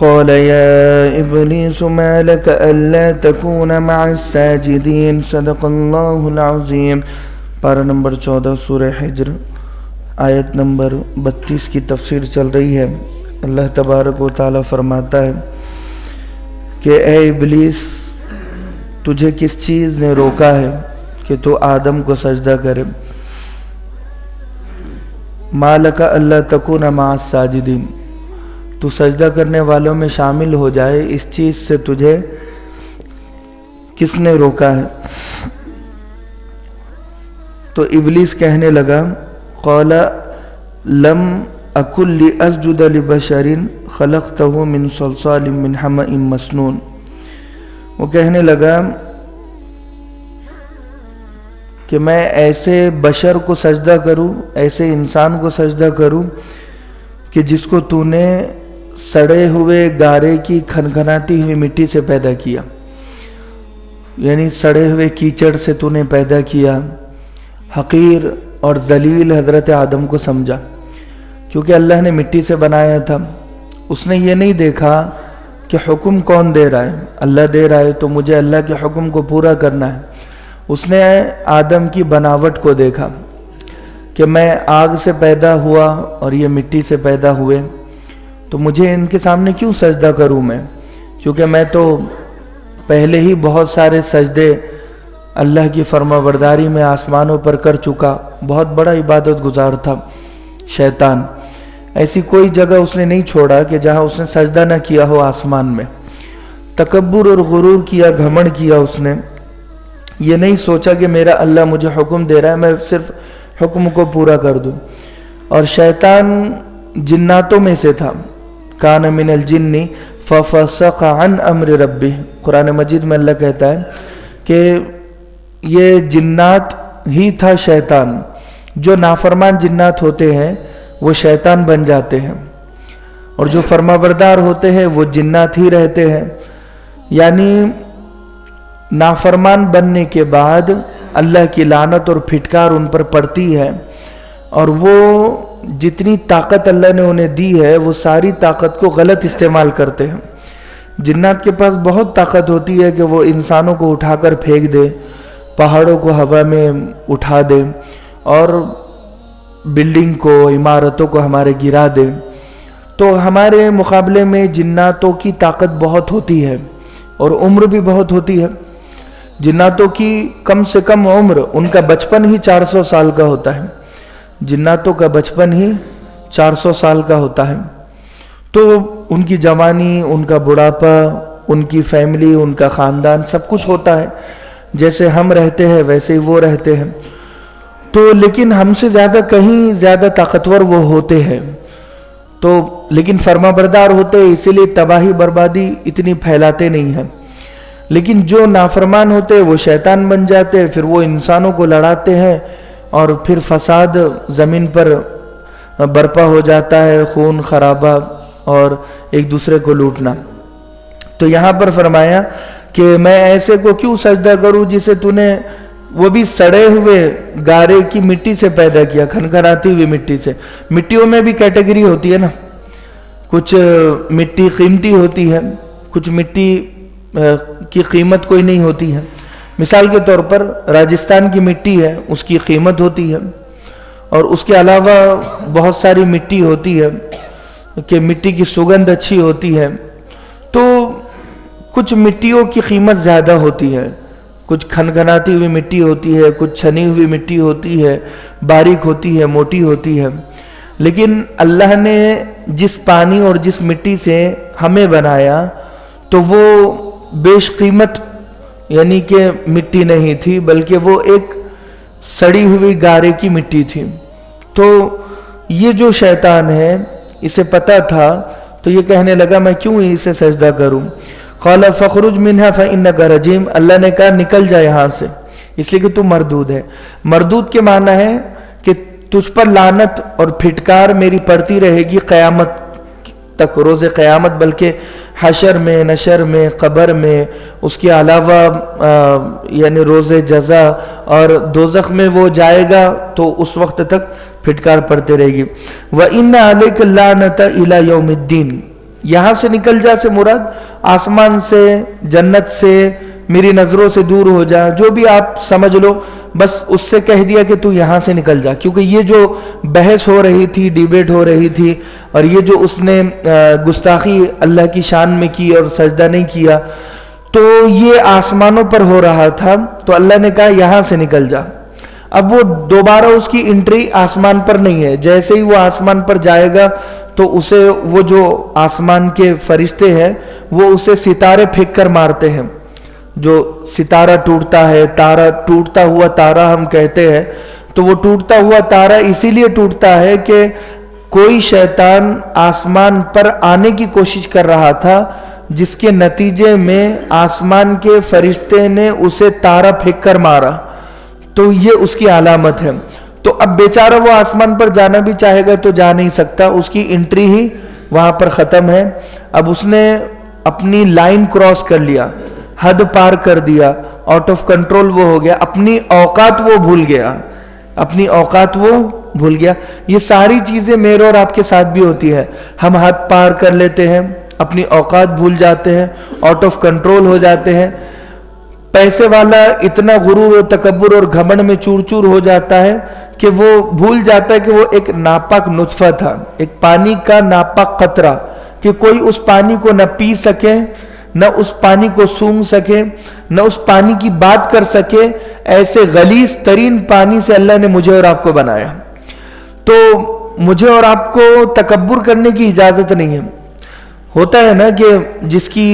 قال يا إبليس ما لك ألا تكون مع الساجدين صدق اللہ العظیم۔ پارہ نمبر 14 سورہ حجر آیت نمبر 32 کی تفسیر چل رہی ہے۔ اللہ تبارک و تعالی فرماتا ہے کہ اے ابلیس، تجھے کس چیز نے روکا ہے کہ تو آدم کو سجدہ کرے؟ ما لک الا تکون مع الساجدین، تو سجدہ کرنے والوں میں شامل ہو جائے، اس چیز سے تجھے کس نے روکا ہے؟ تو ابلیس کہنے لگا قال لم اکن لاسجد لبشر خلقته من صلصال من حمأ مسنون۔ وہ کہنے لگا کہ میں ایسے بشر کو سجدہ کروں، ایسے انسان کو سجدہ کروں کہ جس کو تو نے سڑے ہوئے گارے کی کھنکھناتی ہوئی مٹی سے پیدا کیا، یعنی سڑے ہوئے کیچڑ سے تو نے پیدا کیا۔ حقیر اور ذلیل حضرت آدم کو سمجھا، کیونکہ اللہ نے مٹی سے بنایا تھا۔ اس نے یہ نہیں دیکھا کہ حکم کون دے رہا ہے، اللہ دے رہا ہے تو مجھے اللہ کے حکم کو پورا کرنا ہے۔ اس نے آدم کی بناوٹ کو دیکھا کہ میں آگ سے پیدا ہوا اور یہ مٹی سے پیدا ہوئے، تو مجھے ان کے سامنے کیوں سجدہ کروں میں، کیونکہ میں تو پہلے ہی بہت سارے سجدے اللہ کی فرما برداری میں آسمانوں پر کر چکا، بہت بڑا عبادت گزار تھا شیطان۔ ایسی کوئی جگہ اس نے نہیں چھوڑا کہ جہاں اس نے سجدہ نہ کیا ہو آسمان میں۔ تکبر اور غرور کیا، گھمنڈ کیا اس نے، یہ نہیں سوچا کہ میرا اللہ مجھے حکم دے رہا ہے، میں صرف حکم کو پورا کر دوں۔ اور شیطان جناتوں میں سے تھا، کان من الجن ففسق عن امر ربہ۔ قرآن مجید میں اللہ کہتا ہے کہ یہ جنات ہی تھا شیطان، جو نافرمان جنات ہوتے ہیں وہ شیطان بن جاتے ہیں، اور جو فرما بردار ہوتے ہیں وہ جنات ہی رہتے ہیں۔ یعنی نافرمان بننے کے بعد اللہ کی لعنت اور پھٹکار ان پر پڑتی ہے، اور وہ جتنی طاقت اللہ نے انہیں دی ہے وہ ساری طاقت کو غلط استعمال کرتے ہیں۔ جنات کے پاس بہت طاقت ہوتی ہے کہ وہ انسانوں کو اٹھا کر پھینک دے، پہاڑوں کو ہوا میں اٹھا دے، اور بلڈنگ کو، عمارتوں کو ہمارے گرا دے۔ تو ہمارے مقابلے میں جناتوں کی طاقت بہت ہوتی ہے اور عمر بھی بہت ہوتی ہے۔ جناتوں کی کم سے کم عمر، ان کا بچپن ہی 400 سال کا ہوتا ہے، جناتوں کا بچپن ہی 400 سال کا ہوتا ہے۔ تو ان کی جوانی، ان کا بڑھاپا، ان کی فیملی، ان کا خاندان، سب کچھ ہوتا ہے۔ جیسے ہم رہتے ہیں ویسے ہی وہ رہتے ہیں، تو لیکن ہم سے زیادہ کہیں زیادہ طاقتور وہ ہوتے ہیں، تو لیکن فرما بردار ہوتے ہیں، اسی لیے تباہی بربادی اتنی پھیلاتے نہیں ہیں۔ لیکن جو نافرمان ہوتے ہیں وہ شیطان بن جاتے ہیں، پھر وہ انسانوں کو لڑاتے ہیں، اور پھر فساد زمین پر برپا ہو جاتا ہے، خون خرابہ اور ایک دوسرے کو لوٹنا۔ تو یہاں پر فرمایا کہ میں ایسے کو کیوں سجدہ کروں جسے تو نے وہ بھی سڑے ہوئے گارے کی مٹی سے پیدا کیا، کھنکھناتی ہوئی مٹی سے۔ مٹیوں میں بھی کیٹیگری ہوتی ہے نا، کچھ مٹی قیمتی ہوتی ہے، کچھ مٹی کی قیمت کوئی نہیں ہوتی ہے۔ مثال کے طور پر راجستھان کی مٹی ہے، اس کی قیمت ہوتی ہے، اور اس کے علاوہ بہت ساری مٹی ہوتی ہے کہ مٹی کی سگندھ اچھی ہوتی ہے۔ تو کچھ مٹیوں کی قیمت زیادہ ہوتی ہے، کچھ کھنکھناتی ہوئی مٹی ہوتی ہے، کچھ چھنی ہوئی مٹی ہوتی ہے، باریک ہوتی ہے، موٹی ہوتی ہے۔ لیکن اللہ نے جس پانی اور جس مٹی سے ہمیں بنایا تو وہ بیش قیمت یعنی کہ مٹی نہیں تھی، بلکہ وہ ایک سڑی ہوئی گارے کی مٹی تھی۔ تو یہ جو شیطان ہے اسے پتا تھا، تو یہ کہنے لگا میں کیوں اسے سجدہ کروں۔ قال فخرج منها فانك رجيم، اللہ نے کہا نکل جا یہاں سے، اس لیے کہ تو مردود ہے۔ مردود کے معنی ہے کہ تجھ پر لعنت اور پھٹکار میری پڑتی رہے گی قیامت تک، روز قیامت، بلکہ حشر میں، نشر میں، قبر میں، اس کے علاوہ یعنی روز جزا اور دوزخ میں وہ جائے گا تو اس وقت تک پھٹکار پڑتے رہے گی۔ وَإِنَّ عَلَيْكَ اللَّعْنَةَ إِلَى يَوْمِ الدِّينِ، یہاں سے نکل جا سے مراد آسمان سے، جنت سے، میری نظروں سے دور ہو جا، جو بھی آپ سمجھ لو، بس اس سے کہہ دیا کہ تو یہاں سے نکل جا. کیونکہ یہ جو بحث ہو رہی تھی، ڈیبیٹ ہو رہی تھی، اور یہ جو اس نے گستاخی اللہ کی شان میں کی اور سجدہ نہیں کیا، تو یہ آسمانوں پر ہو رہا تھا. تو اللہ نے کہا یہاں سے نکل جا. اب وہ دوبارہ اس کی انٹری آسمان پر نہیں ہے. جیسے ہی وہ آسمان پر جائے گا تو اسے وہ جو آسمان کے فرشتے ہیں وہ اسے ستارے پھینک کر مارتے ہیں. جو ستارہ ٹوٹتا ہے، تارا، ٹوٹتا ہوا تارا ہم کہتے ہیں، تو وہ ٹوٹتا ہوا تارا اسی لیے ٹوٹتا ہے کہ کوئی شیطان آسمان پر آنے کی کوشش کر رہا تھا، جس کے نتیجے میں آسمان کے فرشتے نے اسے تارا پھینک کر مارا. تو یہ اس کی علامت ہے. تو اب بیچارہ وہ آسمان پر جانا بھی چاہے گا تو جا نہیں سکتا، اس کی انٹری ہی وہاں پر ختم ہے. اب اس نے اپنی لائن کراس کر لیا، حد پار کر دیا، آؤٹ آف کنٹرول وہ ہو گیا، اپنی اوقات وہ بھول گیا، اپنی اوقات وہ بھول گیا. یہ ساری چیزیں میرے اور آپ کے ساتھ بھی ہوتی ہے. ہم حد پار کر لیتے ہیں، اپنی اوقات بھول جاتے ہیں، آؤٹ آف کنٹرول ہو جاتے ہیں. پیسے والا اتنا غرور و تکبر اور گھمنڈ میں چور چور ہو جاتا ہے کہ وہ بھول جاتا ہے کہ وہ ایک ناپاک نطفہ تھا، ایک پانی کا ناپاک قطرہ، کہ کوئی اس پانی کو نہ پی سکے، نہ اس پانی کو سونگھ سکے، نہ اس پانی کی بات کر سکے. ایسے غلیظ ترین پانی سے اللہ نے مجھے اور آپ کو بنایا. تو مجھے اور آپ کو تکبر کرنے کی اجازت نہیں ہے. ہوتا ہے نا کہ جس کی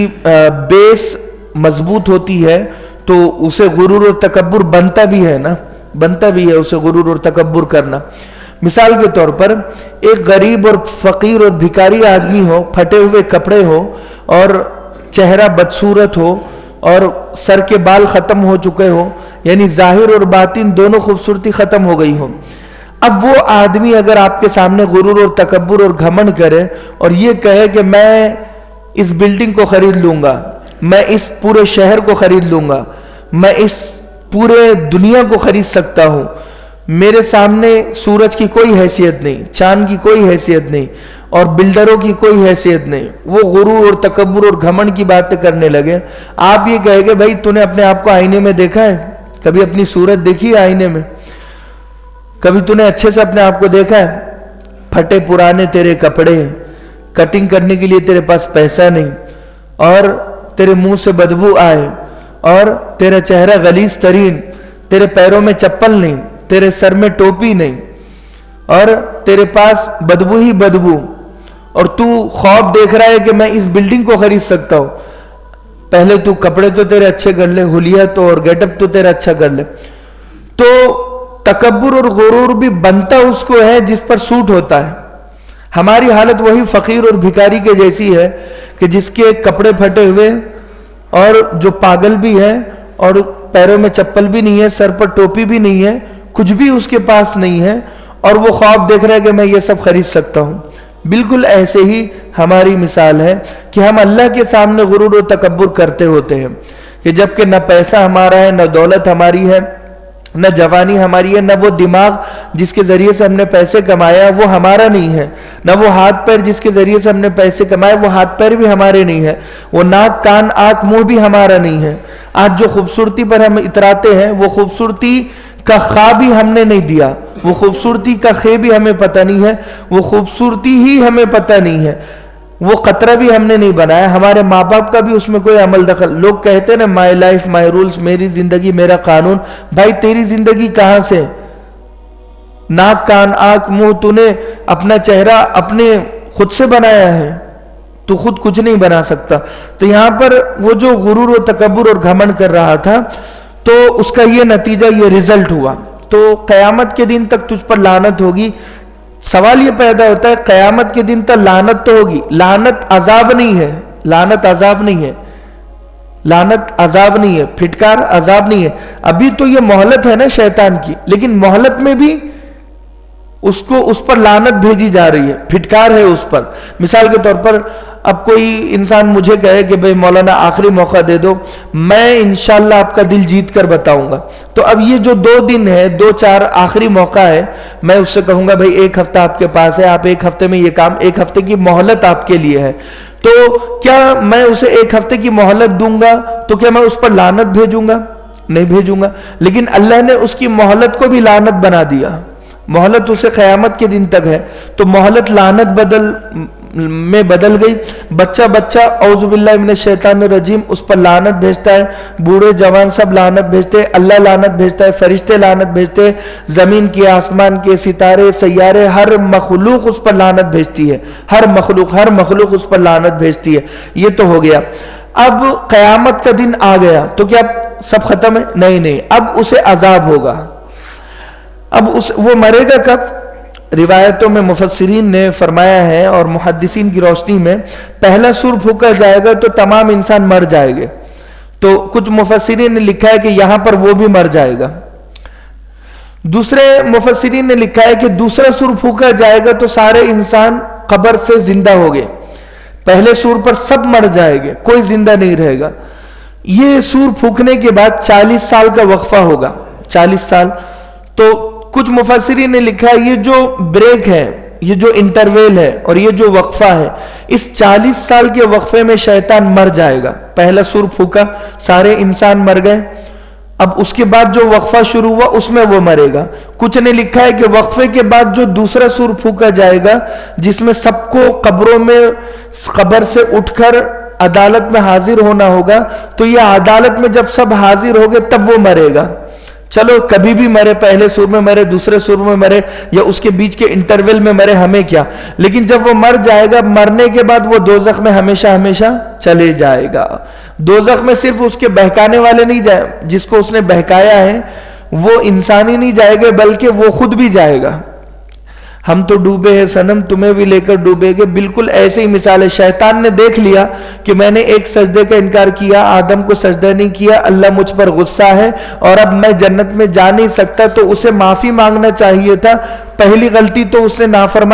بیس مضبوط ہوتی ہے تو اسے غرور اور تکبر بنتا بھی ہے نا، بنتا بھی ہے اسے غرور اور تکبر کرنا. مثال کے طور پر ایک غریب اور فقیر اور بھکاری آدمی ہو، پھٹے ہوئے کپڑے ہو اور چہرہ بدصورت ہو اور سر کے بال ختم ہو چکے ہو، یعنی ظاہر اور باطن دونوں خوبصورتی ختم ہو گئی ہو. اب وہ آدمی اگر آپ کے سامنے غرور اور تکبر اور گھمنڈ کرے اور یہ کہے کہ میں اس بلڈنگ کو خرید لوں گا، میں اس پورے شہر کو خرید لوں گا، میں اس پورے دنیا کو خرید سکتا ہوں، میرے سامنے سورج کی کوئی حیثیت نہیں، چاند کی کوئی حیثیت نہیں، اور بلڈروں کی کوئی حیثیت نہیں. وہ غرور اور تکبر اور گھمنڈ کی باتیں کرنے لگے. آپ یہ کہے کہ بھائی تو نے اپنے آپ کو آئینے میں دیکھا ہے؟ کبھی اپنی صورت دیکھی ہے آئینے میں؟ کبھی تو نے اچھے سے اپنے آپ کو دیکھا ہے؟ پھٹے پرانے تیرے کپڑے، کٹنگ کرنے کے لیے تیرے پاس پیسہ نہیں، اور تیرے منہ سے بدبو آئے، اور تیرا چہرہ غلیظ ترین، تیرے پیروں میں چپل نہیں، تیرے سر میں ٹوپی نہیں، اور تیرے پاس بدبو ہی بدبو، اور تو خواب دیکھ رہا ہے کہ میں اس بلڈنگ کو خرید سکتا ہوں. پہلے تو کپڑے تو تیرے اچھے کر لے، حلیہ تو اور گیٹ اپ تو تیرا اچھا کر لے. تو تکبر اور غرور بھی بنتا اس کو ہے جس پر سوٹ ہوتا ہے. ہماری حالت وہی فقیر اور بھکاری کے جیسی ہے کہ جس کے کپڑے پھٹے ہوئے اور جو پاگل بھی ہے اور پیروں میں چپل بھی نہیں ہے، سر پر ٹوپی بھی نہیں ہے، کچھ بھی اس کے پاس نہیں ہے، اور وہ خواب دیکھ رہا ہے کہ میں یہ سب خرید سکتا ہوں. بالکل ایسے ہی ہماری مثال ہے کہ ہم اللہ کے سامنے غرور و تکبر کرتے ہوتے ہیں کہ جبکہ نہ پیسہ ہمارا ہے، نہ دولت ہماری ہے، نہ جوانی ہماری ہے، نہ وہ دماغ جس کے ذریعے سے ہم نے پیسے کمایا وہ ہمارا نہیں ہے، نہ وہ ہاتھ پیر جس کے ذریعے سے ہم نے پیسے کمائے وہ ہاتھ پیر بھی ہمارے نہیں ہے، وہ ناک کان آنکھ منہ بھی ہمارا نہیں ہے. آج جو خوبصورتی پر ہم اتراتے ہیں وہ خوبصورتی کا خواب بھی ہم نے نہیں دیا، وہ خوبصورتی کا خے بھی ہمیں پتہ نہیں ہے، وہ خوبصورتی ہی ہمیں پتہ نہیں ہے، وہ قطرہ بھی ہم نے نہیں بنایا، ہمارے ماں باپ کا بھی اس میں کوئی عمل دخل. لوگ کہتے ہیں نا مائی لائف مائی رولز، میری زندگی میرا قانون. بھائی تیری زندگی کہاں سے؟ ناک کان آنکھ منہ تو نے اپنا چہرہ اپنے خود سے بنایا ہے، تو خود کچھ نہیں بنا سکتا. تو یہاں پر وہ جو غرور و تکبر اور گھمنڈ کر رہا تھا تو اس کا یہ نتیجہ، یہ رزلٹ ہوا. تو قیامت کے دن تک تجھ پر لعنت ہوگی. سوال یہ پیدا ہوتا ہے قیامت کے دن تک لعنت تو ہوگی، لعنت عذاب نہیں ہے، لعنت عذاب نہیں ہے، لعنت عذاب نہیں ہے، پھٹکار عذاب نہیں ہے. ابھی تو یہ مہلت ہے نا شیطان کی، لیکن مہلت میں بھی اس پر لعنت بھیجی جا رہی ہے، پھٹکار ہے اس پر. مثال کے طور پر اب کوئی انسان مجھے کہے کہ بھئی مولانا آخری موقع دے دو، میں انشاءاللہ آپ کا دل جیت کر بتاؤں گا، تو اب یہ جو 2 دن ہے، 2-4 آخری موقع ہے، میں اس سے کہوں گا بھئی 1 ہفتہ آپ کے پاس ہے، آپ 1 ہفتے میں یہ کام، 1 ہفتے کی مہلت آپ کے لیے ہے، تو کیا میں اسے 1 ہفتے کی مہلت دوں گا تو کیا میں اس پر لعنت بھیجوں گا؟ نہیں بھیجوں گا. لیکن اللہ نے اس کی مہلت کو بھی لعنت بنا دیا. مہلت اسے قیامت کے دن تک ہے، تو مہلت لعنت میں بدل گئی. بچہ اعوذ باللہ من الشیطان الرجیم اس پر لعنت بھیجتا ہے، بوڑھے جوان سب لعنت بھیجتے ہیں، اللہ لعنت بھیجتا ہے، فرشتے لعنت بھیجتے ہیں، زمین کے آسمان کے ستارے سیارے ہر مخلوق اس پر لعنت بھیجتی ہے، ہر مخلوق اس پر لعنت بھیجتی ہے. یہ تو ہو گیا. اب قیامت کا دن آ گیا تو کیا سب ختم ہے؟ نہیں، اب اسے عذاب ہوگا. اب وہ مرے گا کب؟ روایتوں میں مفسرین نے فرمایا ہے اور محدثین کی روشنی میں، پہلا سور پھونکا جائے گا تو تمام انسان مر جائے گے. تو کچھ مفسرین نے لکھا ہے کہ یہاں پر وہ بھی مر جائے گا. دوسرے مفسرین نے لکھا ہے کہ دوسرا سور پھونکا جائے گا تو سارے انسان قبر سے زندہ ہو گئے. پہلے سور پر سب مر جائے گے، کوئی زندہ نہیں رہے گا. یہ سور پھونکنے کے بعد 40 سال کا وقفہ ہوگا. 40 سال. تو کچھ مفسرین نے لکھا ہے یہ جو بریک ہے، یہ جو انٹرویل ہے اور یہ جو وقفہ ہے، اس 40 سال کے وقفے میں شیطان مر جائے گا. پہلا سور پھونکا، سارے انسان مر گئے. اب اس کے بعد جو وقفہ شروع ہوا اس میں وہ مرے گا. کچھ نے لکھا ہے کہ وقفے کے بعد جو دوسرا سور پھونکا جائے گا جس میں سب کو قبروں میں قبر سے اٹھ کر عدالت میں حاضر ہونا ہوگا، تو یہ عدالت میں جب سب حاضر ہو گئے تب وہ مرے گا. چلو کبھی بھی مرے، پہلے سور میں مرے، دوسرے سور میں مرے یا اس کے بیچ کے انٹرول میں مرے، ہمیں کیا. لیکن جب وہ مر جائے گا، مرنے کے بعد وہ دوزخ میں ہمیشہ چلے جائے گا. دوزخ میں صرف اس کے بہکانے والے نہیں جائے، جس کو اس نے بہکایا ہے وہ انسان ہی نہیں جائے گا بلکہ وہ خود بھی جائے گا. ہم تو ڈوبے ہیں صنم، تمہیں بھی لے کر ڈوبے گے. بالکل ایسے ہی مثال ہے. شیطان نے دیکھ لیا کہ میں نے ایک سجدے کا انکار کیا، آدم کو سجدہ نہیں کیا، اللہ مجھ پر غصہ ہے اور اب میں جنت میں جا نہیں سکتا، تو اسے معافی مانگنا چاہیے تھا. پہلی غلطی تو اس نے نافرمانی